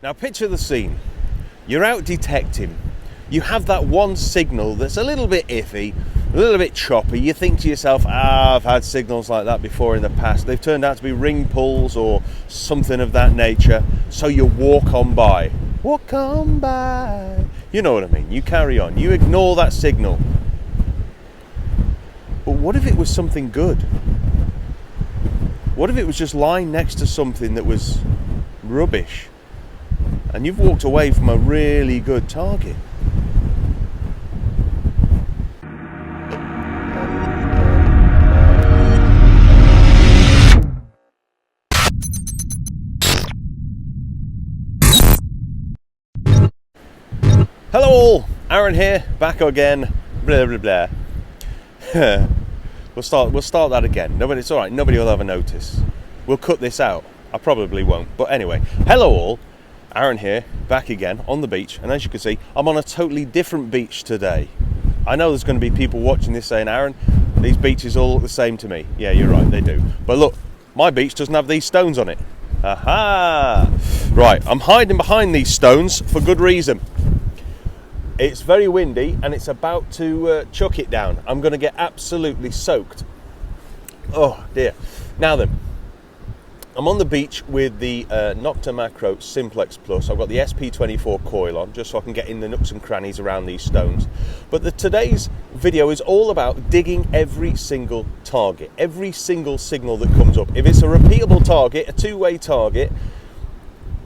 Now picture the scene. You're out detecting. You have that one signal that's a little bit iffy, a little bit choppy. You think to yourself, I've had signals like that before in the past. They've turned out to be ring pulls or something of that nature. So you walk on by. Walk on by. You know what I mean. You carry on. You ignore that signal. But what if it was something good? What if it was just lying next to something that was rubbish? And you've walked away from a really good target. Hello all, Aaron here, back again, blah blah blah. We'll start that again. It's alright, nobody will ever notice. We'll cut this out. I probably won't. But anyway, hello all, Aaron here, back again on the beach, and as you can see, I'm on a totally different beach today. I know there's going to be people watching this saying, Aaron, these beaches all look the same to me. Yeah, you're right, they do. But look, my beach doesn't have these stones on it. Aha! Right, I'm hiding behind these stones for good reason. It's very windy and it's about to chuck it down. I'm going to get absolutely soaked. Oh dear. Now then, I'm on the beach with the Nokta Makro Simplex Plus. I've got the SP24 coil on just so I can get in the nooks and crannies around these stones. But today's video is all about digging every single target, every single signal that comes up. If it's a repeatable target, a two-way target,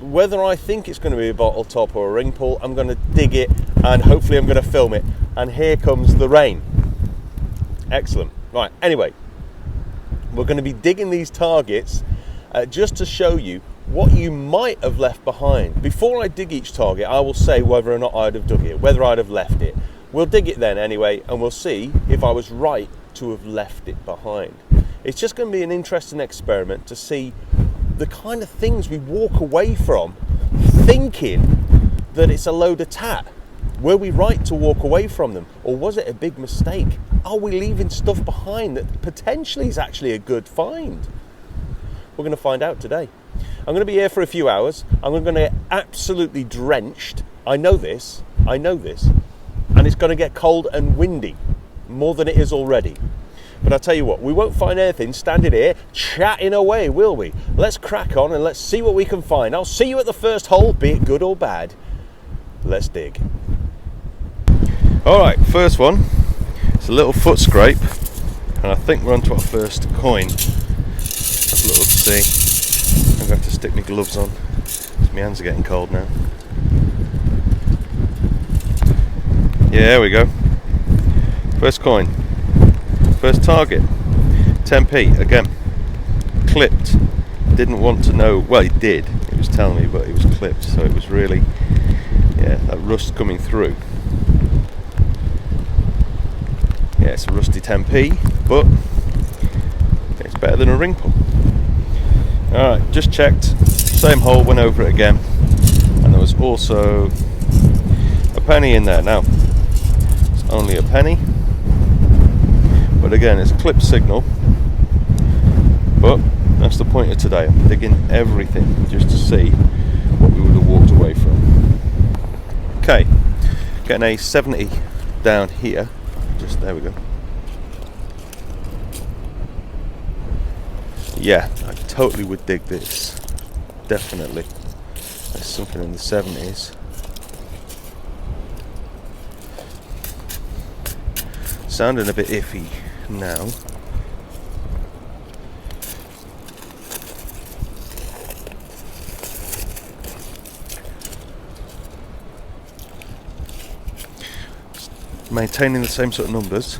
whether I think it's going to be a bottle top or a ring pull, I'm going to dig it and hopefully I'm going to film it. And here comes the rain. Excellent. Right, anyway, we're going to be digging these targets just to show you what you might have left behind. Before I dig each target, I will say whether or not I'd have dug it, whether I'd have left it. We'll dig it then anyway, and we'll see if I was right to have left it behind. It's just going to be an interesting experiment to see the kind of things we walk away from thinking that it's a load of tat. Were we right to walk away from them, or was it a big mistake? Are we leaving stuff behind that potentially is actually a good find? We're going to find out today. I'm going to be here for a few hours. I'm going to get absolutely drenched. I know this, and it's going to get cold and windy, more than it is already. But I'll tell you what, we won't find anything standing here chatting away, will we? Let's crack on and let's see what we can find. I'll see you at the first hole, be it good or bad. Let's dig. All right, first one. It's a little foot scrape, and I think we're onto our first coin. Have a little see. I'm going to have to stick my gloves on. My hands are getting cold now. Yeah, there we go. First coin. First target, 10p, again, clipped. Didn't want to know, well it did, it was telling me, but it was clipped, so it was really, yeah, that rust coming through. Yeah, it's a rusty 10p, but it's better than a ring pull. Alright, just checked, same hole, went over it again, and there was also a penny in there. Now, it's only a penny. But again, it's a clip signal, but that's the point of today. I'm digging everything just to see what we would have walked away from. Okay, getting a 70 down here, just there we go. Yeah, I totally would dig this, definitely. There's something in the 70s. Sounding a bit iffy now. Maintaining the same sort of numbers.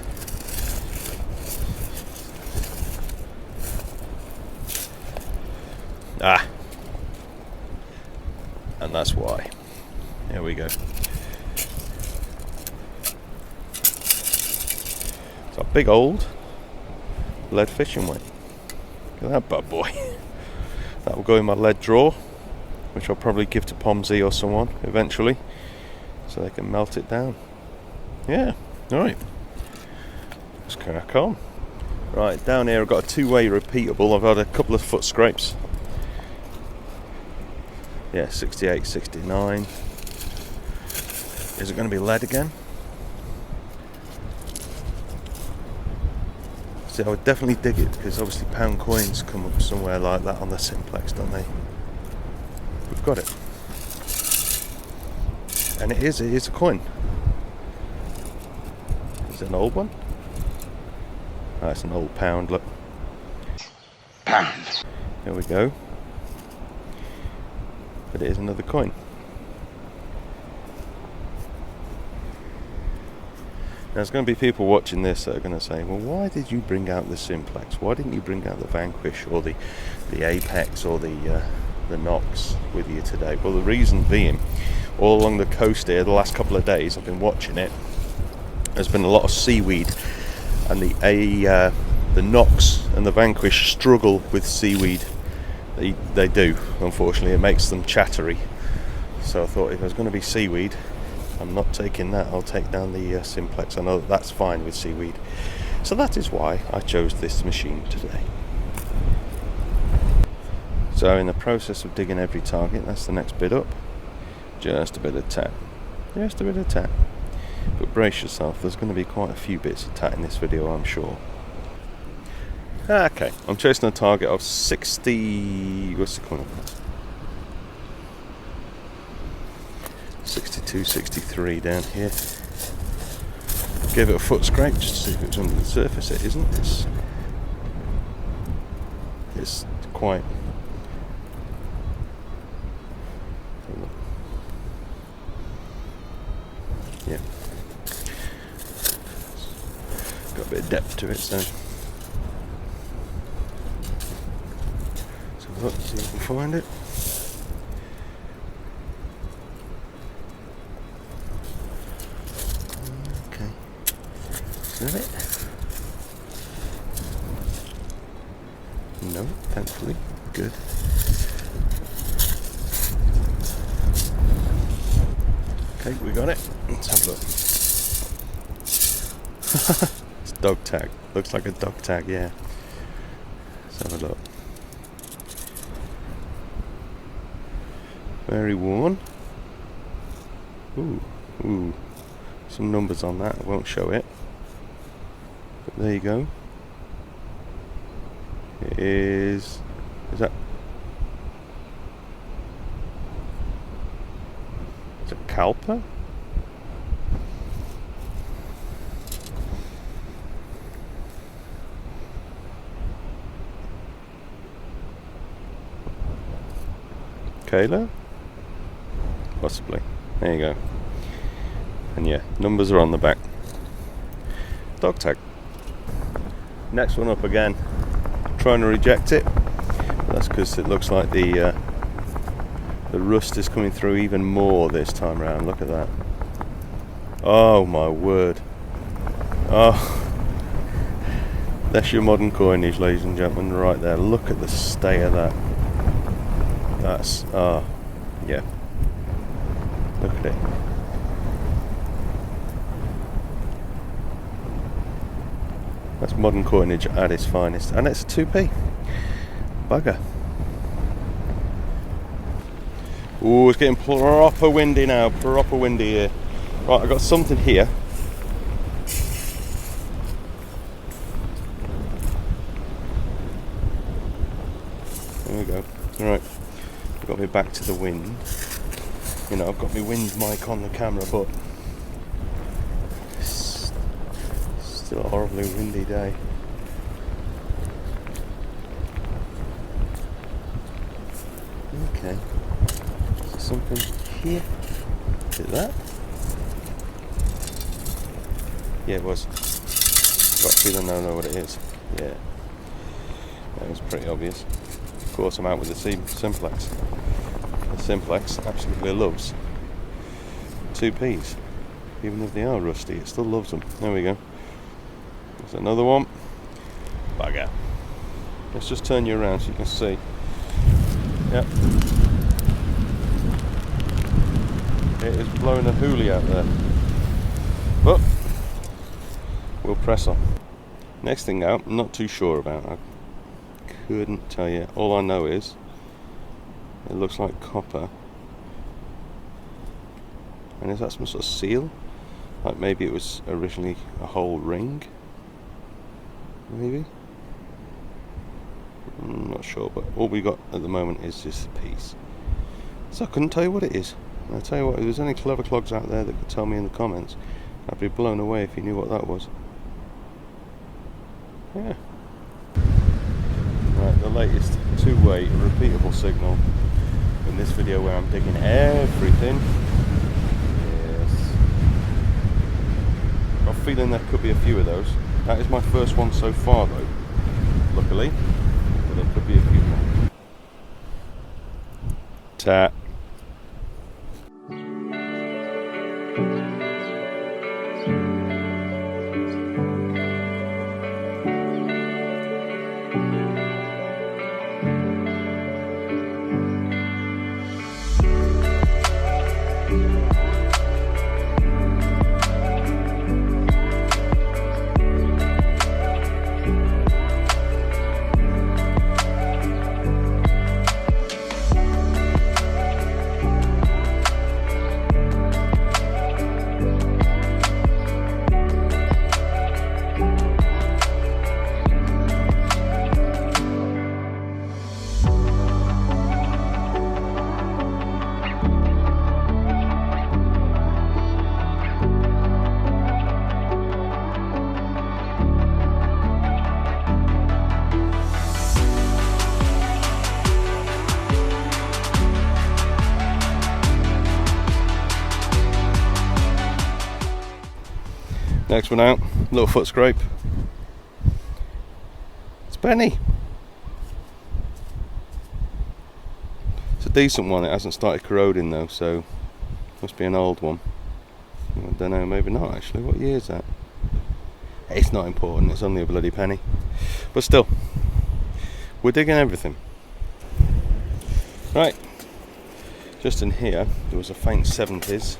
And that's why. There we go. It's a big old lead fishing weight. Look at that bad boy. That will go in my lead drawer, which I'll probably give to Pomsy or someone eventually, so they can melt it down. Yeah, alright. Let's crack on. Right, down here I've got a two-way repeatable. I've had a couple of foot scrapes. Yeah, 68, 69. Is it going to be lead again? See, I would definitely dig it, because obviously pound coins come up somewhere like that on the Simplex, don't they? We've got it. And it is a coin. Is it an old one? Oh, it's an old pound, look. Pound. There we go. But it is another coin. Now, there's going to be people watching this that are going to say, well, why did you bring out the Simplex? Why didn't you bring out the Vanquish or the Apex or the Nox with you today? Well, the reason being, all along the coast here, the last couple of days, I've been watching it. There's been a lot of seaweed, and the Nox and the Vanquish struggle with seaweed. They do, unfortunately. It makes them chattery. So I thought, if there's going to be seaweed, I'm not taking that. I'll take down the Simplex. I know that's fine with seaweed. So that is why I chose this machine today. So in the process of digging every target, that's the next bit up. Just a bit of tat. Just a bit of tat. But brace yourself, there's going to be quite a few bits of tat in this video, I'm sure. Okay, I'm chasing a target of 60... what's the corner? 62, 63 down here. Gave it a foot scrape just to see if it was under the surface. It isn't. It's quite... yeah. Got a bit of depth to it, so... look, see if we can find it. Okay. Is that it? No, thankfully. Good. Okay, we got it. Let's have a look. It's dog tag. Looks like a dog tag, yeah. Let's have a look. Very worn. Ooh. Some numbers on that. I won't show it. But there you go. It is... is that... is it Kalpa? Kayla? Possibly. There you go. And yeah, numbers are on the back. Dog tag. Next one up again. Trying to reject it. That's because it looks like the rust is coming through even more this time around. Look at that. Oh my word. Oh. That's your modern coinage, ladies and gentlemen, right there. Look at the state of that. That's yeah. Look at it. That's modern coinage at its finest. And it's a 2p. Bugger. Ooh, it's getting proper windy now. Proper windy here. Right, I've got something here. There we go. Alright. I've got me back to the wind. You know, I've got my wind mic on the camera, but it's still a horribly windy day. Okay. Is there something here? Is it that? Yeah, it was. Got a feeling I know what it is. Yeah. That was pretty obvious. Of course, I'm out with the Simplex. The Simplex absolutely loves 2Ps. Even if they are rusty, it still loves them. There we go. There's another one. Bugger. Let's just turn you around so you can see. Yep. It is blowing a hoolie out there. But we'll press on. Next thing out, I'm not too sure about. I couldn't tell you. All I know is it looks like copper, And is that some sort of seal? Like maybe it was originally a whole ring? Maybe? I'm not sure, but all we got at the moment is just a piece. So I couldn't tell you what it is. And I'll tell you what, if there's any clever clogs out there that could tell me in the comments, I'd be blown away if you knew what that was. Yeah. Right, the latest two-way repeatable signal in this video where I'm digging everything. Yes. Got a feeling there could be a few of those. That is my first one so far though, luckily. But there could be a few more. Tap. Next one out, little foot scrape. It's penny. It's a decent one, it hasn't started corroding though, so must be an old one. I don't know, maybe not actually. What year is that? It's not important, it's only a bloody penny. But still, we're digging everything. Right, just in here, there was a faint 70s,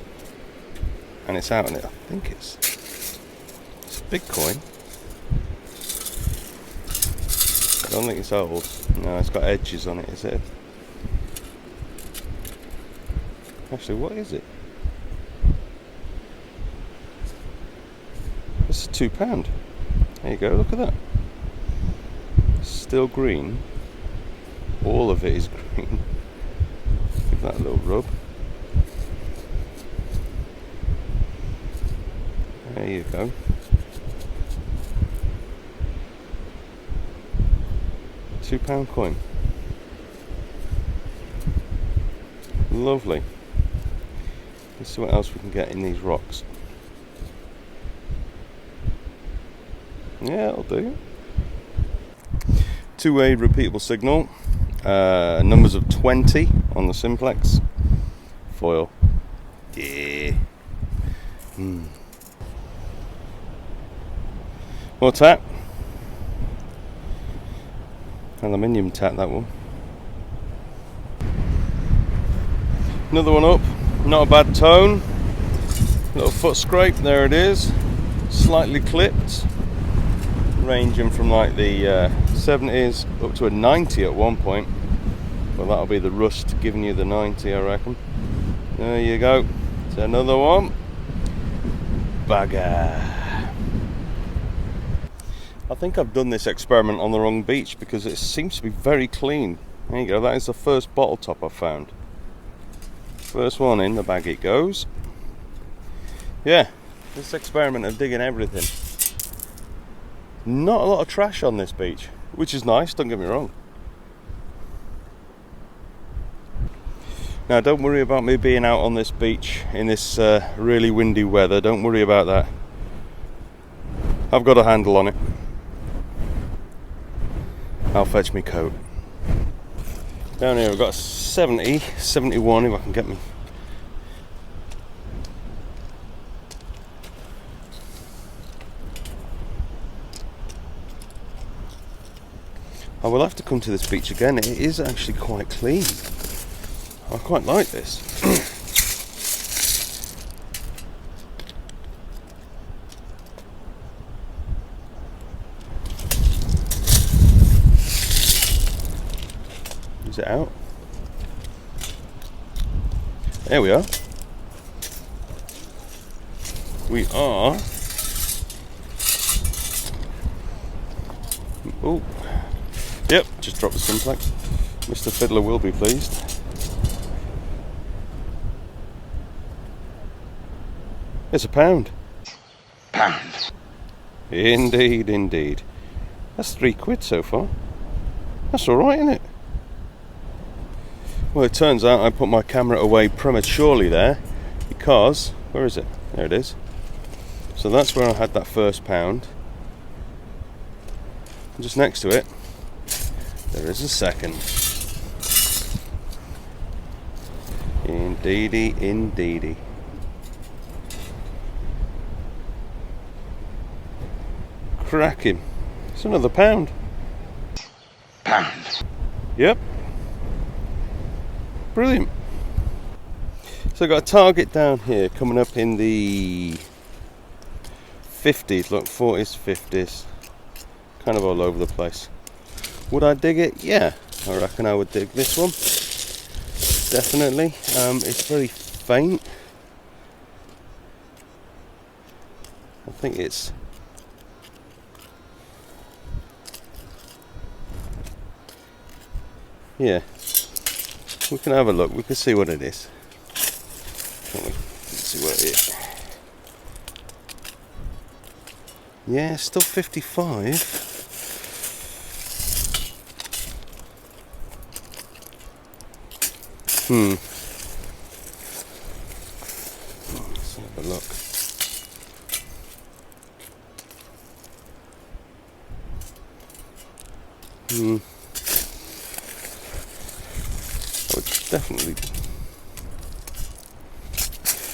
and it's out in it. I think it's a big coin. I don't think it's old. No, it's got edges on it, is it? Actually, what is it? It's £2. There you go, look at that. Still green. All of it is green. Give that a little rub. There you go. £2 coin. Lovely. Let's see what else we can get in these rocks. Yeah, it'll do. Two-way repeatable signal. Numbers of 20 on the simplex. Foil. Yeah. More tap. Aluminium tap, that one. Another one up. Not a bad tone. Little foot scrape, there it is. Slightly clipped. Ranging from like the 70s up to a 90 at one point. Well, that'll be the rust giving you the 90, I reckon. There you go. It's another one. Bagger. I think I've done this experiment on the wrong beach because it seems to be very clean. There you go, that is the first bottle top I've found. First one in, the bag it goes. Yeah, this experiment of digging everything. Not a lot of trash on this beach, which is nice, don't get me wrong. Now don't worry about me being out on this beach in this really windy weather, don't worry about that. I've got a handle on it. I'll fetch me coat. Down here I've got a 70, 71 if I can get me. I will have to come to this beach again. It is actually quite clean. I quite like this. Is it out? There we are. we are... Oh, yep, just dropped the simplex. Mr. Fiddler will be pleased. It's a pound. Pound. Indeed, indeed. That's £3 so far. That's alright, isn't it? Well, it turns out I put my camera away prematurely there because, where is it? There it is. So that's where I had that first pound. And just next to it, there is a second. Indeedy, indeedy. Cracking. It's another pound. Pound. Yep. Brilliant. So I've got a target down here coming up in the 50s, look, 40s, 50s. Kind of all over the place. Would I dig it? Yeah, I reckon I would dig this one. Definitely. It's very faint. I think it's... Yeah, we can have a look, we can see what it is. Can't we? Let's see what it is. Yeah, still 55. Let's have a look. I would definitely,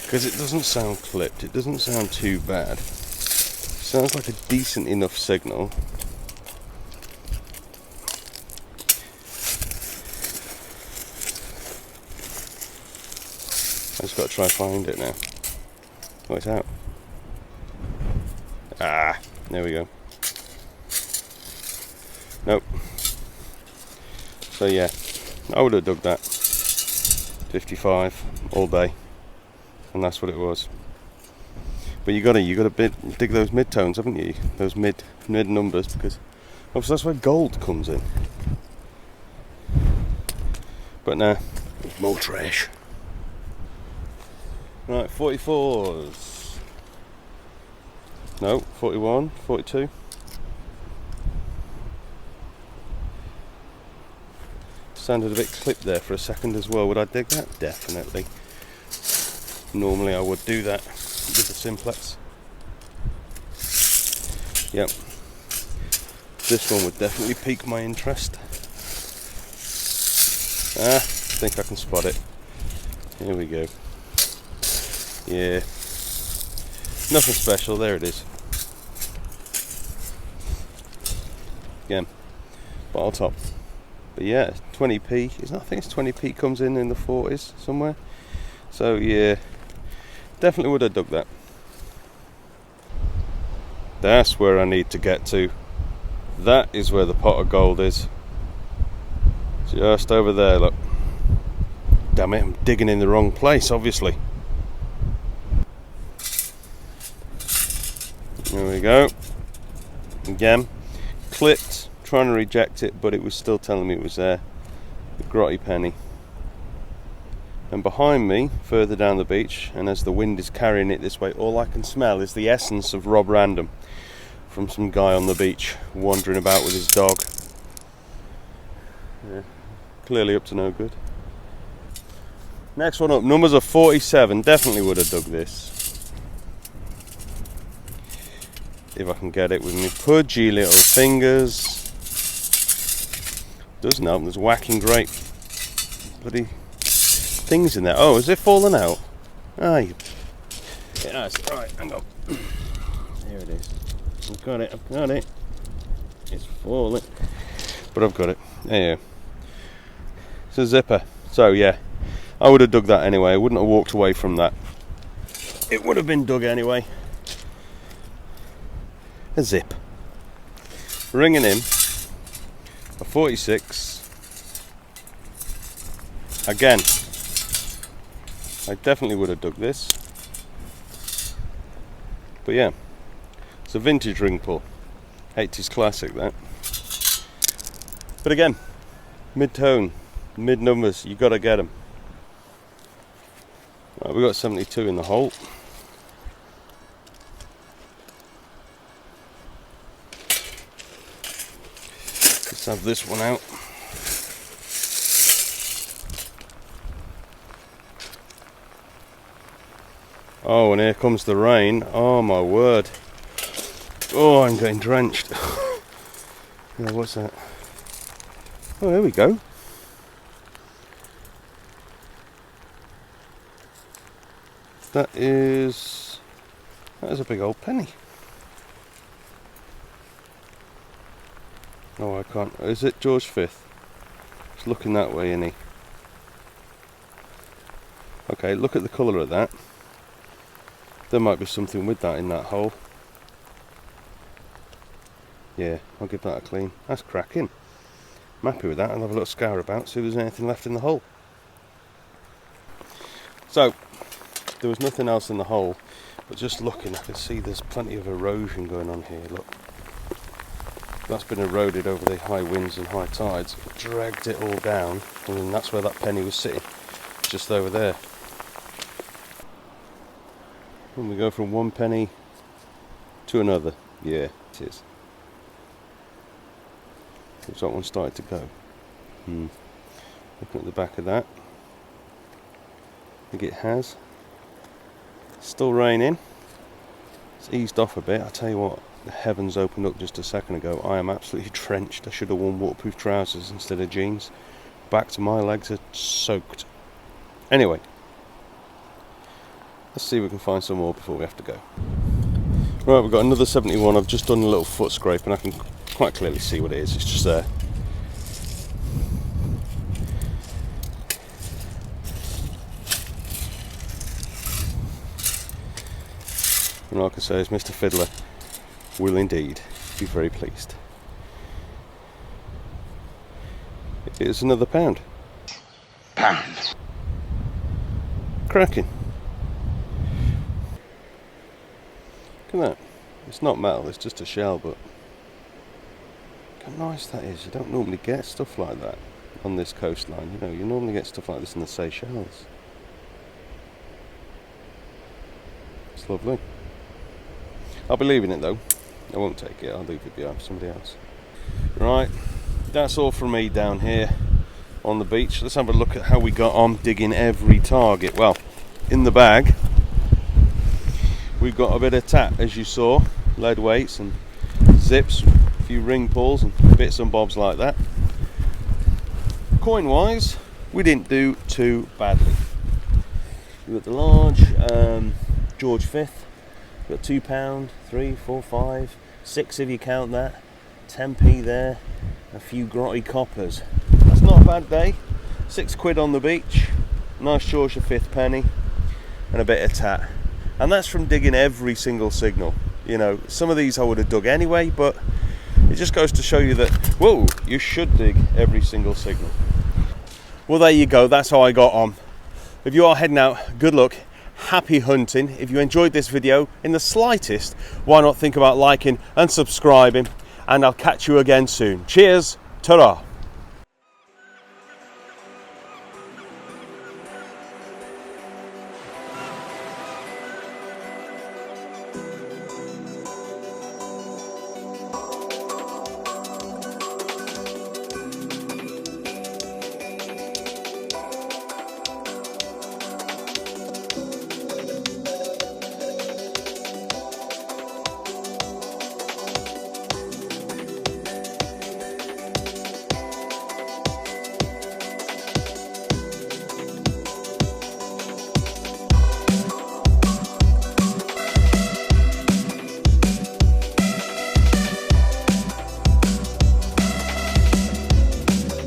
because it doesn't sound clipped, it doesn't sound too bad. Sounds like a decent enough signal. I just got to try and find it now. Oh, it's out. Ah, there we go. Nope. So yeah, I would have dug that. 55 all day, and that's what it was. But you gotta dig those mid-tones, haven't you? Those mid numbers, because obviously that's where gold comes in. But nah, more trash. Right, 44s. No, 41, 42. Sounded a bit clipped there for a second as well. Would I dig that? Definitely. Normally I would do that with the simplex. Yep. This one would definitely pique my interest. I think I can spot it. Here we go. Yeah. Nothing special, there it is. Again, bottle top. But yeah, 20p, I think it's 20p comes in the 40s somewhere. So yeah, definitely would have dug that. That's where I need to get to. That is where the pot of gold is. Just over there, look. Damn it, I'm digging in the wrong place, obviously. There we go. Again, clipped, trying to reject it, but it was still telling me it was there. The grotty penny. And behind me, further down the beach, and as the wind is carrying it this way, all I can smell is the essence of Rob Random from some guy on the beach wandering about with his dog. Yeah, clearly up to no good. Next one up, numbers are 47. Definitely would have dug this. If I can get it with my pudgy little fingers. Doesn't help, there's whacking great bloody things in there. Oh, has it fallen out? Ah, you... Yeah, right, hang on. There it is. I've got it. It's falling. But I've got it. There you go. It's a zipper. So yeah, I would have dug that anyway. I wouldn't have walked away from that. It would have been dug anyway. A zip. Ringing in a 46. Again, I definitely would have dug this. But yeah, it's a vintage ring pull, 80s classic that. But again, mid-tone, mid-numbers, you gotta get them. Right, we got 72 in the hole. Let's have this one out. Oh, and here comes the rain. Oh my word. Oh, I'm getting drenched. Yeah, what's that? Oh, there we go. That is a big old penny. Oh, I can't. Is it George V? It's looking that way, isn't he? Okay, look at the colour of that. There might be something with that in that hole. Yeah, I'll give that a clean. That's cracking. I'm happy with that. I'll have a little scour about, see if there's anything left in the hole. So, there was nothing else in the hole, but just looking, I can see there's plenty of erosion going on here. Look, that's been eroded over the high winds and high tides, dragged it all down, and then that's where that penny was sitting, just over there. And we go from one penny to another. Yeah, it is. Looks like one started to go. Looking at the back of that, I think it has. Still raining. It's eased off a bit. I tell you what, the heavens opened up just a second ago. I am absolutely drenched. I should have worn waterproof trousers instead of jeans. Back to my legs are soaked. Anyway, let's see if we can find some more before we have to go. Right, we've got another 71. I've just done a little foot scrape and I can quite clearly see what it is. It's just there. And like I say, Mr. Fiddler will indeed be very pleased. It is another pound. Pound. Cracking. Look at that. It's not metal, it's just a shell, but look how nice that is. You don't normally get stuff like that on this coastline. You know, you normally get stuff like this in the Seychelles. It's lovely. I'll be leaving it though. I won't take it, I'll leave it behind for somebody else. Right, that's all from me down here on the beach. Let's have a look at how we got on digging every target. Well, in the bag we've got a bit of tat, as you saw, lead weights and zips, a few ring pulls and bits and bobs like that. Coin wise, we didn't do too badly. We got the large George V. Got £2, 3, 4, 5, 6 if you count that, 10p there, a few grotty coppers. That's not a bad day. £6 on the beach, nice George V penny, and a bit of tat. And that's from digging every single signal. You know, some of these I would have dug anyway, but it just goes to show you that, whoa, you should dig every single signal. Well, there you go, that's how I got on. If you are heading out, good luck. Happy hunting. If you enjoyed this video in the slightest, why not think about liking and subscribing, and I'll catch you again soon. Cheers, ta-ra.